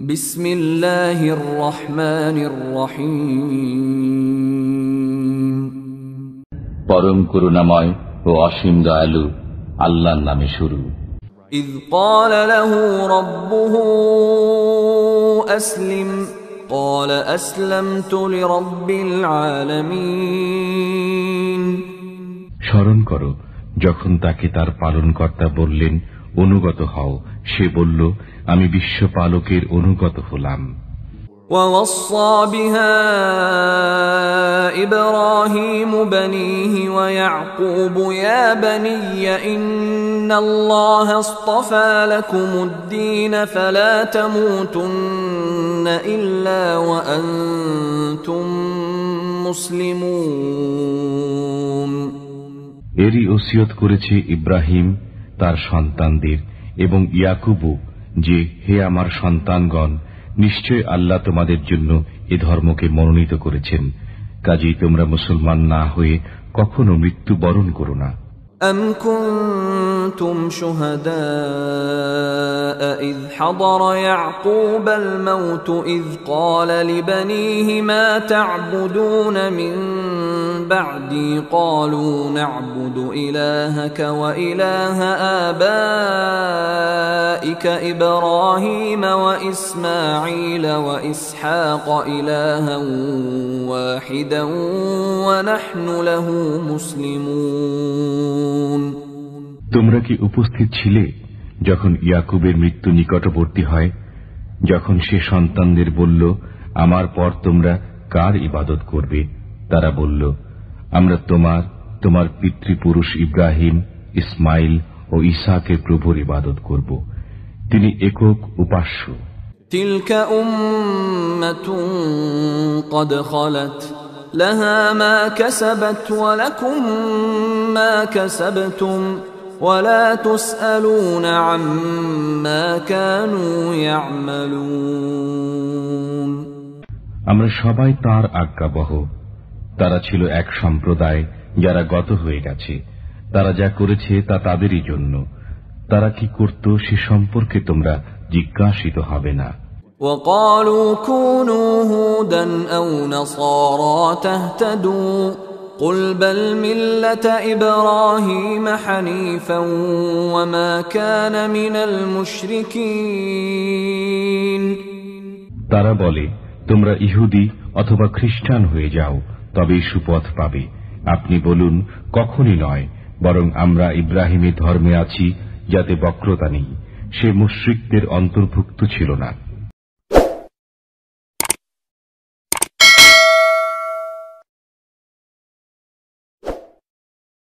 বিসমিল্লাহির রহমানির রহিম। পরম করুণাময় ও অসীম দয়ালু আল্লাহর নামে শুরু। ইয ক্বাল লাহু রাব্বুহু আসলিম ক্বাল আসলামতু লিরাব্বিল আলামিন। স্মরণ করো যখন তাকে তার পালনকর্তা বললেন অনুগত হও, সে বলল আমি বিশ্বপালকের অনুগত হলাম। ووصى بها إبراهيم بنيه ويعقوب يا بني إن الله اصطفى لكم الدين فلا تموتن إلا وأنتم مسلمون। এরই ওসিয়ত করেছে ইব্রাহিম তার সন্তানদের এবং ইয়াকুবও যে হে আমার সন্তানগণ, নিশ্চয় আল্লাহ তোমাদের জন্য এ ধর্মকে মনোনীত করেছেন, কাজেই তোমরা মুসলমান না হয়ে কখনো মৃত্যু বরণ করো না। أم كنتم شهداء إذ حضر يعقوب الموت إذ قال لبنيه ما تعبدون من بعدي قالوا نعبد إلهك وإله آبائك إبراهيم وإسماعيل وإسحاق إلها واحدا ونحن له مسلمون। তোমরা কি উপস্থিত ছিলে যখন ইয়াকুবের মৃত্যু নিকটবর্তী হয়, যখন সে সন্তানদের বলল আমার পর তোমরা কার ইবাদত করবে? তারা বলল আমরা তোমার পিতৃপুরুষ ইব্রাহিম, ইসমাইল ও ইসাকের প্রভুর ইবাদত করব, তিনি একক উপাস্য। তিলকা উম্মাতুন ক্বাদ খালাত লাহা মা কাসাবাত ওয়া লাকুম মা কাসাবতুম ওয়া লা তুসআলুনা আম্মা কানু ইয়ামালুন। আমরা সবাই তার আজ্ঞাবহ। তারা ছিল এক সম্প্রদায় যারা গত হয়ে গেছে, তারা যা করেছে তা তাদেরই জন্য। তারা কি করত সে সম্পর্কে তোমরা জিজ্ঞাসিত হবে না। وقالوا كونوا هودا أو نصارى تهتدوا قل بل ملة إبراهيم حنيفا وما كان من المشركين। তারা বলে তোমরা ইহুদি অথবা খ্রিস্টান হয়ে যাও, তবেই সুপথ পাবে। আপনি বলুন কখনই নয়, বরং আমরা ইব্রাহিমের ধর্মে আছি যাতে বক্রতা নেই, সে মুশরিকদের অন্তর্ভুক্ত ছিল না।